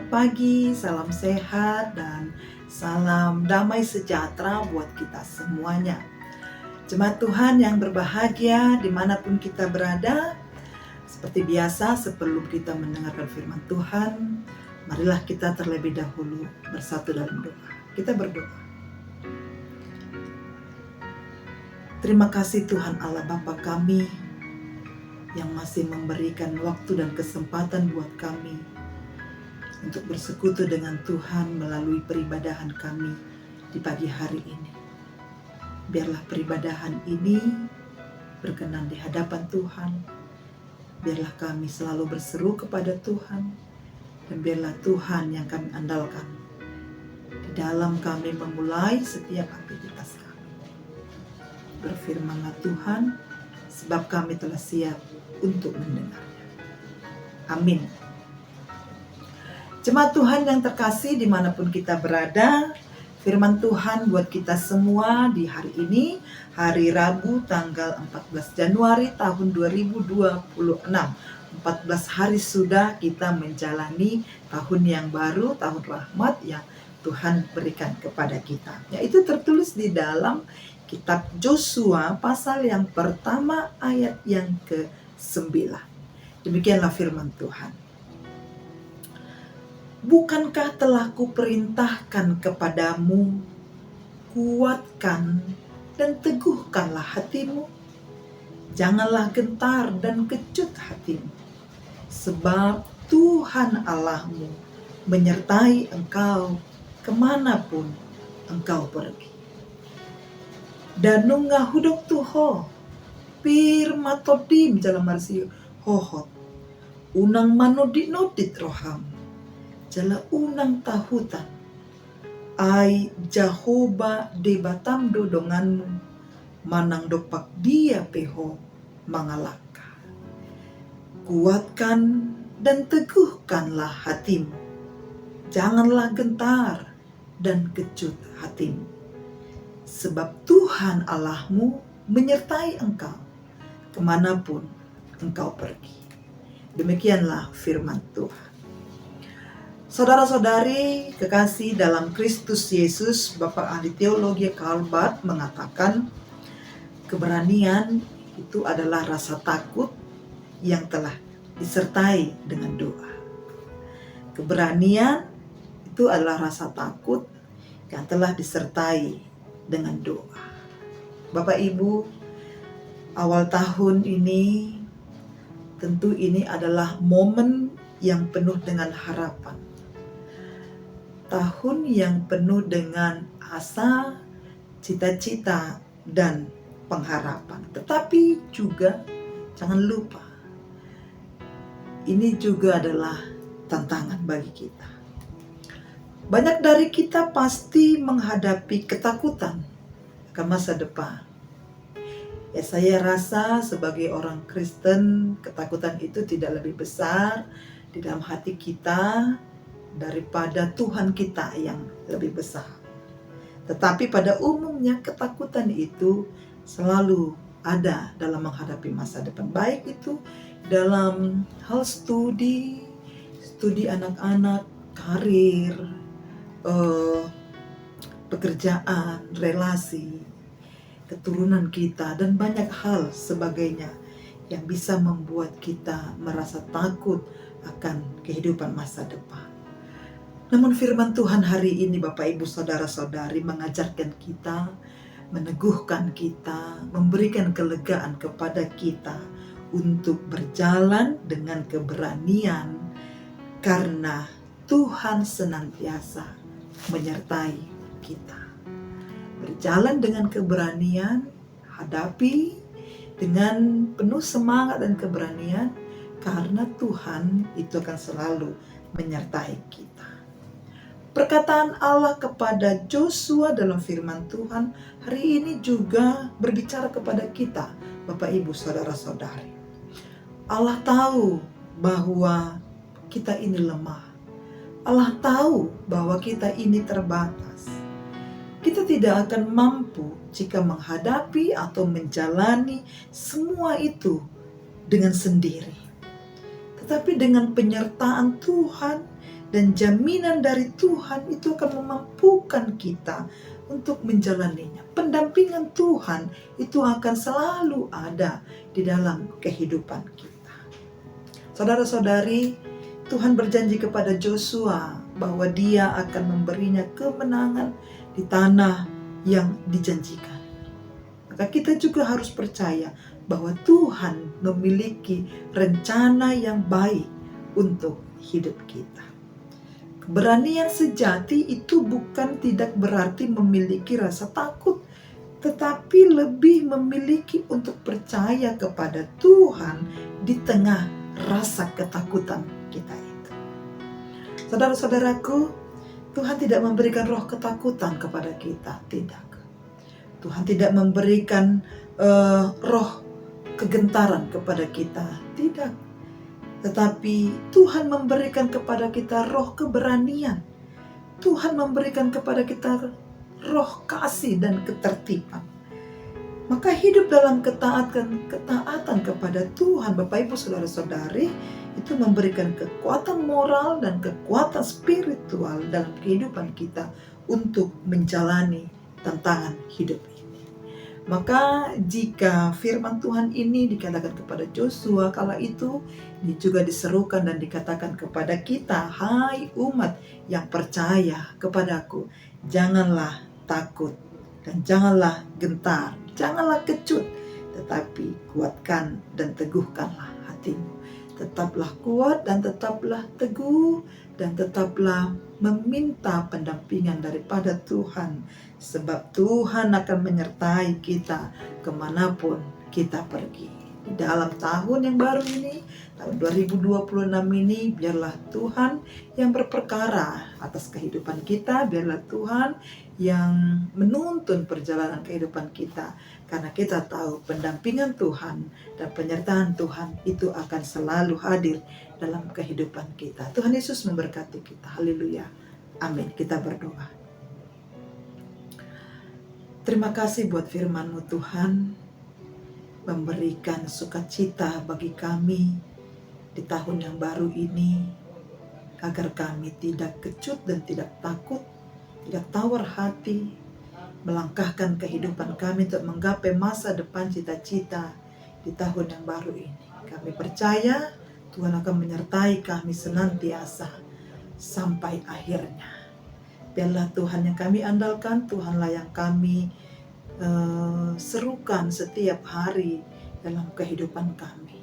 Selamat pagi, salam sehat, dan salam damai sejahtera buat kita semuanya. Jemaat Tuhan yang berbahagia dimanapun kita berada, seperti biasa sebelum kita mendengarkan firman Tuhan, marilah kita terlebih dahulu bersatu dalam doa. Kita berdoa. Terima kasih Tuhan Allah Bapa kami yang masih memberikan waktu dan kesempatan buat kami untuk bersekutu dengan Tuhan melalui peribadahan kami di pagi hari ini. Biarlah peribadahan ini berkenan di hadapan Tuhan. Biarlah kami selalu berseru kepada Tuhan. Dan biarlah Tuhan yang kami andalkan di dalam kami memulai setiap aktivitas kami. Berfirmanlah Tuhan, sebab kami telah siap untuk mendengarnya. Amin. Jemaat Tuhan yang terkasih dimanapun kita berada, firman Tuhan buat kita semua di hari ini, hari Rabu tanggal 14 Januari tahun 2026. 14 hari sudah kita menjalani tahun yang baru, tahun rahmat yang Tuhan berikan kepada kita. Yaitu tertulis di dalam kitab Yosua pasal yang pertama ayat yang ke-9. Demikianlah firman Tuhan. Bukankah telah kuperintahkan kepadamu, kuatkan dan teguhkanlah hatimu. Janganlah gentar dan kecut hatimu, sebab Tuhan Allahmu menyertai engkau kemanapun engkau pergi. Danunga hudok tuho, pir matodim jalan marsi hohot, unang manodit-nodit roham, jala unang tahutan, ai Jahoba debatam dodonganmu, manang dopak dia peho mangalaka. Kuatkan dan teguhkanlah hatimu, janganlah gentar dan kecut hatimu, sebab Tuhan Allahmu menyertai engkau kemanapun engkau pergi. Demikianlah firman Tuhan. Saudara-saudari kekasih dalam Kristus Yesus, Bapak Ahli Teologi Karl Barth mengatakan keberanian itu adalah rasa takut yang telah disertai dengan doa. Keberanian itu adalah rasa takut yang telah disertai dengan doa. Bapak Ibu, awal tahun ini tentu ini adalah momen yang penuh dengan harapan. Tahun yang penuh dengan asa, cita-cita, dan pengharapan. Tetapi juga jangan lupa, ini juga adalah tantangan bagi kita. Banyak dari kita pasti menghadapi ketakutan akan masa depan. Ya, saya rasa sebagai orang Kristen, ketakutan itu tidak lebih besar di dalam hati kita daripada Tuhan kita yang lebih besar. Tetapi pada umumnya ketakutan itu selalu ada dalam menghadapi masa depan. Baik itu dalam hal studi anak-anak, karir, pekerjaan, relasi, keturunan kita, dan banyak hal sebagainya yang bisa membuat kita merasa takut akan kehidupan masa depan. Namun firman Tuhan hari ini Bapak Ibu Saudara-saudari mengajarkan kita, meneguhkan kita, memberikan kelegaan kepada kita untuk berjalan dengan keberanian karena Tuhan senantiasa menyertai kita. Berjalan dengan keberanian, hadapi dengan penuh semangat dan keberanian karena Tuhan itu akan selalu menyertai kita. Perkataan Allah kepada Yosua dalam firman Tuhan hari ini juga berbicara kepada kita, Bapak Ibu Saudara-saudari. Allah tahu bahwa kita ini lemah. Allah tahu bahwa kita ini terbatas. Kita tidak akan mampu jika menghadapi atau menjalani semua itu dengan sendiri. Tetapi dengan penyertaan Tuhan, dan jaminan dari Tuhan itu akan memampukan kita untuk menjalaninya. Pendampingan Tuhan itu akan selalu ada di dalam kehidupan kita. Saudara-saudari, Tuhan berjanji kepada Joshua bahwa Dia akan memberinya kemenangan di tanah yang dijanjikan. Maka kita juga harus percaya bahwa Tuhan memiliki rencana yang baik untuk hidup kita. Keberanian sejati itu bukan tidak berarti memiliki rasa takut, tetapi lebih memiliki untuk percaya kepada Tuhan di tengah rasa ketakutan kita itu. Saudara-saudaraku, Tuhan tidak memberikan roh ketakutan kepada kita, tidak. Tuhan tidak memberikan roh kegentaran kepada kita, tidak. Tetapi Tuhan memberikan kepada kita roh keberanian. Tuhan memberikan kepada kita roh kasih dan ketertiban. Maka hidup dalam ketaatan kepada Tuhan, Bapak Ibu Saudara-saudari, itu memberikan kekuatan moral dan kekuatan spiritual dalam kehidupan kita untuk menjalani tantangan hidup ini. Maka jika firman Tuhan ini dikatakan kepada Joshua kala itu, ini juga diserukan dan dikatakan kepada kita, hai umat yang percaya kepadaku, janganlah takut dan janganlah gentar, janganlah kecut, tetapi kuatkan dan teguhkanlah hatimu. Tetaplah kuat dan tetaplah teguh dan tetaplah meminta pendampingan daripada Tuhan, sebab Tuhan akan menyertai kita kemanapun kita pergi. Di dalam tahun yang baru ini, tahun 2026 ini, biarlah Tuhan yang berperkara atas kehidupan kita, biarlah Tuhan yang menuntun perjalanan kehidupan kita, karena kita tahu pendampingan Tuhan dan penyertaan Tuhan itu akan selalu hadir dalam kehidupan kita. Tuhan Yesus memberkati kita. Haleluya. Amin. Kita berdoa. Terima kasih buat firman-Mu Tuhan, memberikan sukacita bagi kami di tahun yang baru ini, agar kami tidak kecut dan tidak takut, tidak tawar hati, melangkahkan kehidupan kami untuk menggapai masa depan cita-cita di tahun yang baru ini. Kami percaya Tuhan akan menyertai kami senantiasa sampai akhirnya. Biarlah Tuhan yang kami andalkan, Tuhanlah yang kami serukan setiap hari dalam kehidupan kami.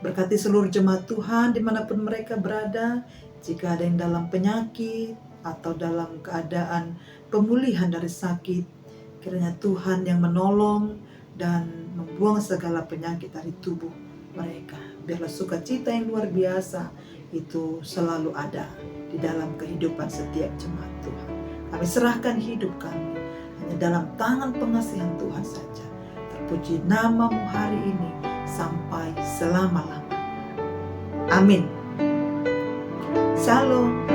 Berkati seluruh jemaat Tuhan dimanapun mereka berada, jika ada yang dalam penyakit atau dalam keadaan pemulihan dari sakit, kiranya Tuhan yang menolong dan membuang segala penyakit dari tubuh mereka. Biarlah sukacita yang luar biasa itu selalu ada di dalam kehidupan setiap jemaat Tuhan. Kami serahkan hidup kami hanya dalam tangan pengasihan Tuhan saja. Terpuji nama-Mu hari ini sampai selama-lamanya. Amin. Shalom.